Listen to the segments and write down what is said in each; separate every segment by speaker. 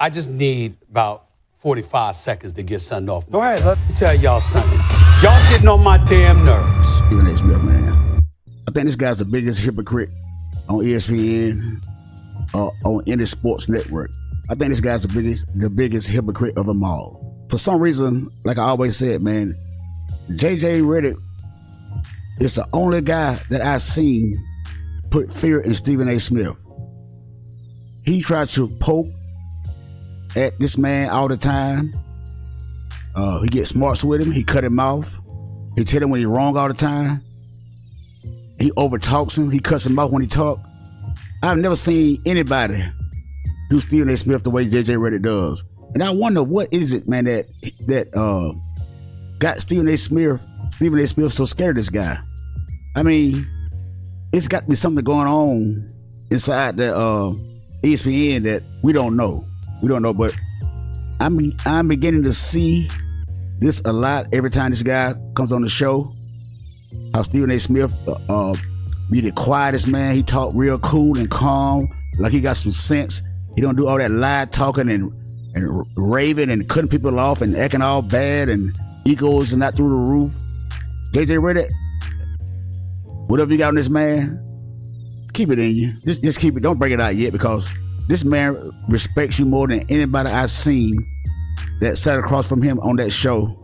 Speaker 1: I just need about 45 seconds to get something off.
Speaker 2: Go ahead.
Speaker 1: Let me tell y'all something. Y'all getting on my damn nerves.
Speaker 3: Stephen A. Smith, man. I think this guy's the biggest hypocrite on ESPN or on any sports network. I think this guy's the biggest hypocrite of them all. For some reason, like I always said, man, JJ Redick is the only guy that I've seen put fear in Stephen A. Smith. He tried to poke at this man all the time. He gets smarts with him. He cut him off. He tell him when he's wrong all the time. He overtalks him. He cuts him off when he talk. I've never seen anybody do Stephen A. Smith the way JJ Redick does. And I wonder what is it, man, that got Stephen A. Smith so scared of this guy. I mean, it's got to be something going on inside the ESPN that we don't know. But I'm beginning to see this a lot every time this guy comes on the show. How Stephen A. Smith be the quietest man. He talk real cool and calm, like he got some sense. He don't do all that loud talking and raving and cutting people off and acting all bad and egos and not through the roof. JJ Redick, whatever you got on this man, keep it in you. Just keep it. Don't bring it out yet, because this man respects you more than anybody I've seen that sat across from him on that show.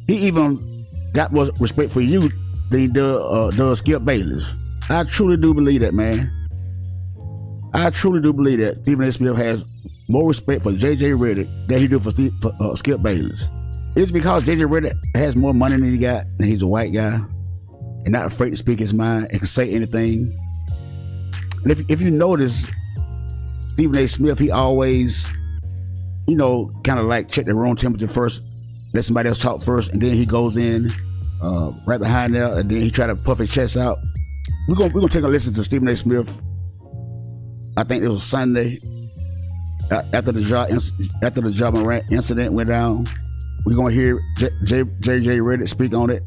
Speaker 3: He even got more respect for you than he does Skip Bayless. I truly do believe that, man. I truly do believe that Stephen A. Smith has more respect for JJ Redick than he do for Skip Bayless. It's because JJ Redick has more money than he got, and he's a white guy and not afraid to speak his mind and can say anything. And if you notice, Stephen A. Smith, he always, kind of like check the room temperature first, let somebody else talk first, and then he goes in right behind there, and then he try to puff his chest out. We're gonna take a listen to Stephen A. Smith. I think it was Sunday after the Ja Morant incident went down. We're gonna hear JJ Redick speak on it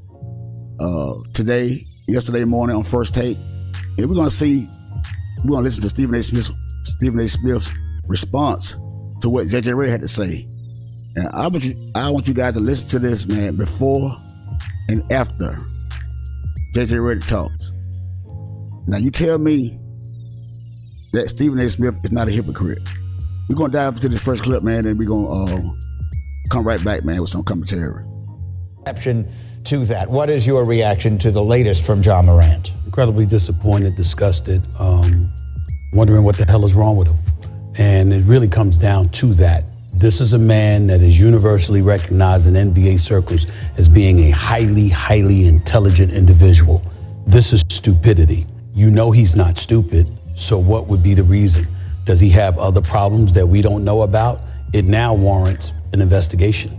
Speaker 3: yesterday morning on First Take, and we're gonna listen to Stephen A. Smith's response to what JJ Redick had to say. And I want you guys to listen to this, man, before and after JJ Redick talks. Now you tell me that Stephen A. Smith is not a hypocrite. We're gonna dive into this first clip, man, and we're gonna come right back, man, with some commentary.
Speaker 4: Reaction to that. What is your reaction to the latest from Ja Morant?
Speaker 1: Incredibly disappointed, disgusted, wondering what the hell is wrong with him. And it really comes down to that. This is a man that is universally recognized in NBA circles as being a highly, highly intelligent individual. This is stupidity. You know he's not stupid, so what would be the reason? Does he have other problems that we don't know about? It now warrants an investigation,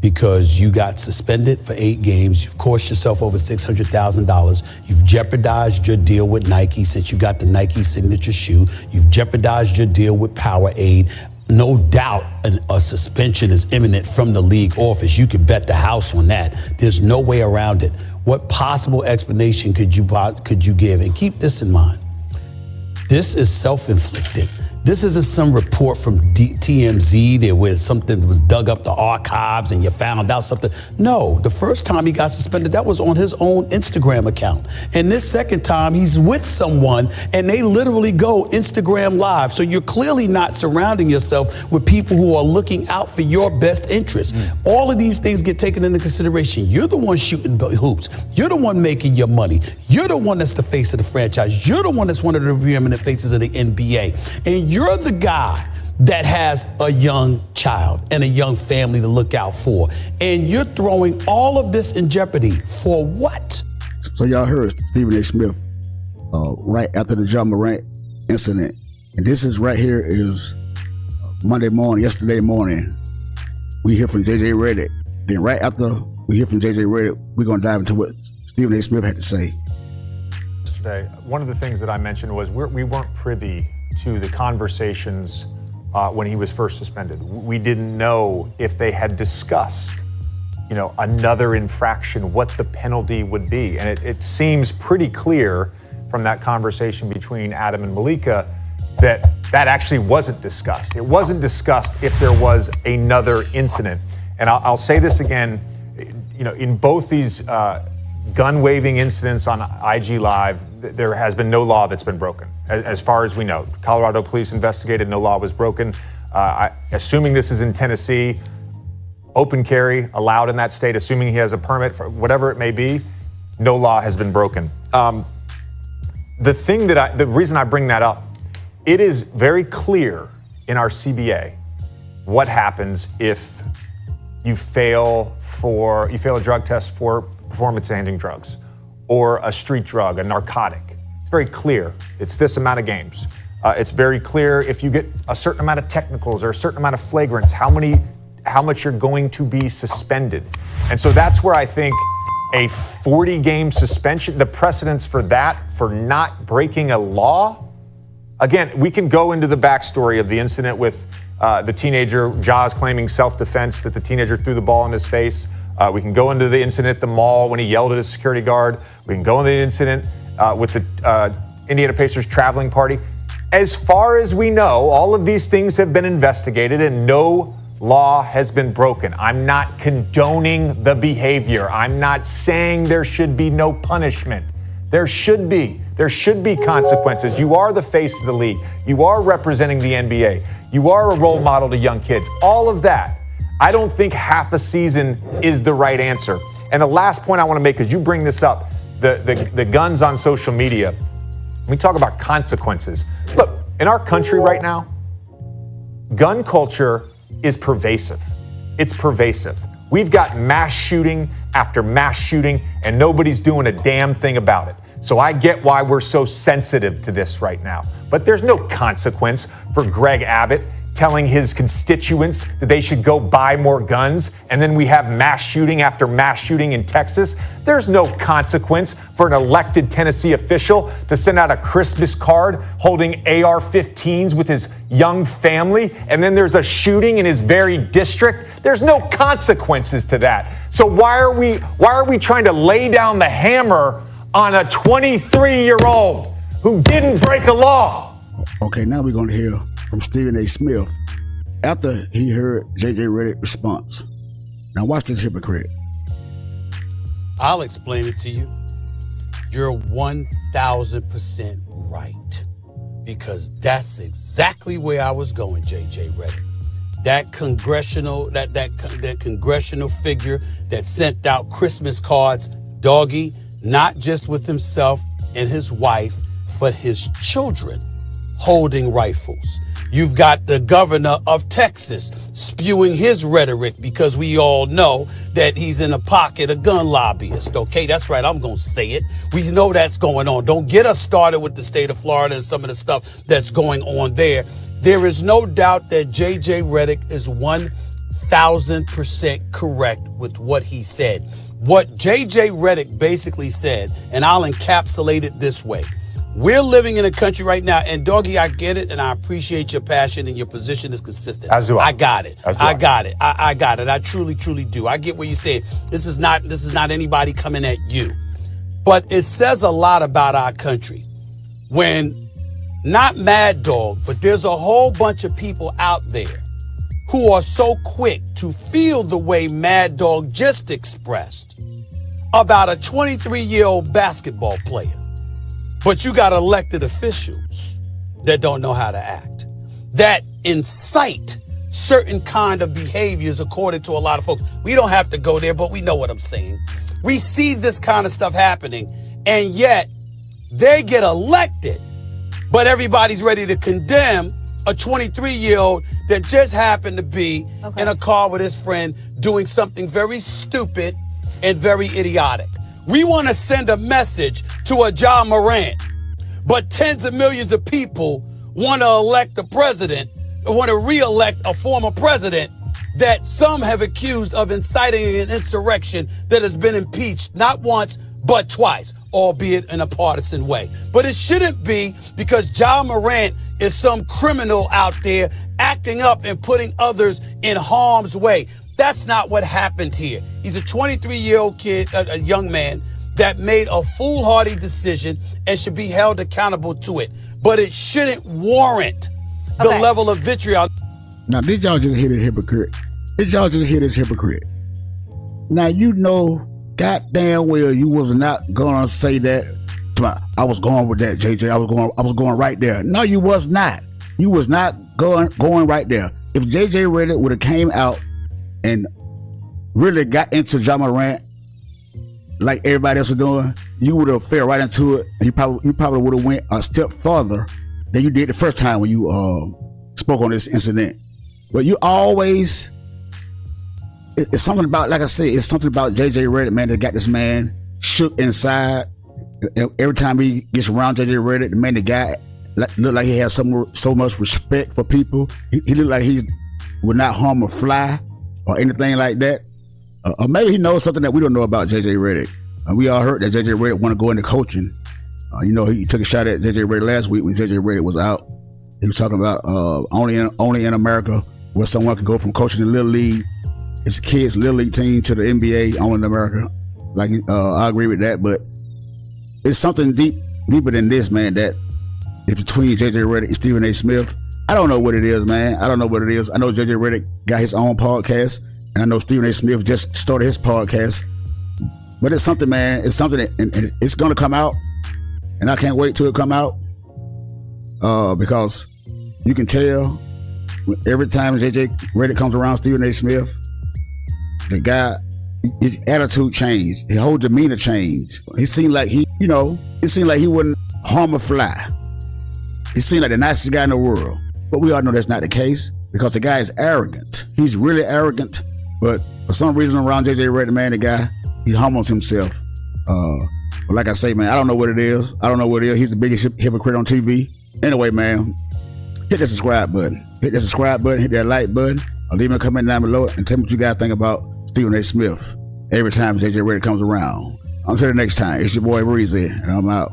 Speaker 1: because you got suspended for 8 games. You've cost yourself over $600,000. You've jeopardized your deal with Nike since you got the Nike signature shoe. You've jeopardized your deal with Powerade. No doubt a suspension is imminent from the league office. You can bet the house on that. There's no way around it. What possible explanation could you give? And keep this in mind. This is self-inflicted. This isn't some report from TMZ there where something was dug up the archives and you found out something. No, the first time he got suspended, that was on his own Instagram account. And this second time, he's with someone and they literally go Instagram live. So you're clearly not surrounding yourself with people who are looking out for your best interest. All of these things get taken into consideration. You're the one shooting hoops. You're the one making your money. You're the one that's the face of the franchise. You're the one that's one of the preeminent faces of the NBA. And you're the guy that has a young child and a young family to look out for. And you're throwing all of this in jeopardy for what?
Speaker 3: So y'all heard Stephen A. Smith right after the Ja Morant incident. And this is right here is yesterday morning. We hear from JJ Redick. Then right after we hear from JJ Redick, we're going to dive into what Stephen A. Smith had to say.
Speaker 2: Yesterday, one of the things that I mentioned was we weren't privy to the conversations when he was first suspended. We didn't know if they had discussed, another infraction, what the penalty would be. And it seems pretty clear from that conversation between Adam and Malika that that actually wasn't discussed. It wasn't discussed if there was another incident. And I'll say this again, in both these gun-waving incidents on IG Live, there has been no law that's been broken, as far as we know. Colorado police investigated, no law was broken. Assuming this is in Tennessee, open carry allowed in that state, assuming he has a permit for whatever it may be, no law has been broken. The reason I bring that up, it is very clear in our CBA what happens if you fail a drug test for performance-enhancing drugs or a street drug, a narcotic. It's very clear. It's this amount of games. It's very clear if you get a certain amount of technicals or a certain amount of flagrants, how much you're going to be suspended. And so that's where I think a 40-game suspension, the precedence for that, for not breaking a law. Again, we can go into the backstory of the incident with the teenager. Ja's claiming self-defense, that the teenager threw the ball in his face. We can go into the incident at the mall when he yelled at his security guard. We can go into the incident with the Indiana Pacers traveling party. As far as we know, all of these things have been investigated and no law has been broken. I'm not condoning the behavior. I'm not saying there should be no punishment. There should be consequences. You are the face of the league. You are representing the NBA. You are a role model to young kids. All of that. I don't think half a season is the right answer. And the last point I want to make, because you bring this up, the guns on social media. We talk about consequences. Look, in our country right now, gun culture is pervasive. It's pervasive. We've got mass shooting after mass shooting, and nobody's doing a damn thing about it. So I get why we're so sensitive to this right now. But there's no consequence for Greg Abbott telling his constituents that they should go buy more guns, and then we have mass shooting after mass shooting in Texas. There's no consequence for an elected Tennessee official to send out a Christmas card holding AR-15s with his young family, and then there's a shooting in his very district. There's no consequences to that. So why are we trying to lay down the hammer on a 23-year-old who didn't break a law?
Speaker 3: Okay, now we're going to hear from Stephen A. Smith after he heard J.J. Redick's response. Now watch this hypocrite.
Speaker 1: I'll explain it to you. You're 1,000% right, because that's exactly where I was going, J.J. Redick. That congressional figure that sent out Christmas cards, doggy, not just with himself and his wife, but his children holding rifles. You've got the governor of Texas spewing his rhetoric, because we all know that he's in a pocket of gun lobbyists. Okay, that's right. I'm going to say it. We know that's going on. Don't get us started with the state of Florida and some of the stuff that's going on there. There is no doubt that J.J. Redick is 1,000% correct with what he said. What J.J. Redick basically said, and I'll encapsulate it this way. We're living in a country right now, and doggy, I get it, and I appreciate your passion, and your position is consistent.
Speaker 2: As do I.
Speaker 1: I got it. I got it. I got it. I truly, truly do. I get what you say. This is not anybody coming at you. But it says a lot about our country when, not Mad Dog, but there's a whole bunch of people out there who are so quick to feel the way Mad Dog just expressed about a 23-year-old basketball player. But you got elected officials that don't know how to act, that incite certain kind of behaviors according to a lot of folks. We don't have to go there, but we know what I'm saying. We see this kind of stuff happening, and yet they get elected, but everybody's ready to condemn a 23-year-old that just happened to be in a car with his friend doing something very stupid and very idiotic. We want to send a message to a Ja Morant, but tens of millions of people want to elect a president, or want to re-elect a former president that some have accused of inciting an insurrection that has been impeached not once, but twice, albeit in a partisan way. But it shouldn't be because Ja Morant is some criminal out there acting up and putting others in harm's way. That's not what happened here. He's a 23-year-old kid, a young man that made a foolhardy decision and should be held accountable to it. But it shouldn't warrant the level of vitriol.
Speaker 3: Now, did y'all just hear this hypocrite? Did y'all just hear this hypocrite? Now, you know goddamn well you was not gonna say that. I was going with that, JJ. I was going right there. No, you was not. You was not going right there. If JJ Redick would have came out and really got into Ja Morant like everybody else was doing, you would have fell right into it, and you probably would have went a step farther than you did the first time when you spoke on this incident. But you always, it's something about, like I said, it's something about JJ Redick, man, that got this man shook inside. Every time he gets around JJ Redick, the man, the guy look like he has so much respect for people. He look like he would not harm a fly or anything like that. Or maybe he knows something that we don't know about JJ Redick. We all heard that JJ Redick want to go into coaching. He took a shot at JJ Redick last week when JJ Redick was out. He was talking about only in America where someone can go from coaching the Little League, his kids' Little League team, to the NBA, only in America. Like, I agree with that, but it's something deeper than this, man, that is between JJ Redick and Stephen A. Smith. I don't know what it is, man. I don't know what it is. I know JJ Redick got his own podcast, and I know Stephen A. Smith just started his podcast. But it's something, man. It's something and it's going to come out, and I can't wait till it come out because you can tell every time JJ Redick comes around Stephen A. Smith, the guy, his attitude changed, his whole demeanor changed. He seemed like it seemed like he wouldn't harm a fly. He seemed like the nicest guy in the world. But we all know that's not the case because the guy is arrogant. He's really arrogant. But for some reason around JJ Redick, man, the guy, he humbles himself. But like I say, man, I don't know what it is. He's the biggest hypocrite on TV. Anyway, man, hit that subscribe button. Hit that like button. Or leave me a comment down below and tell me what you guys think about Stephen A. Smith every time JJ Redick comes around. Until the next time, it's your boy Breezy, and I'm out.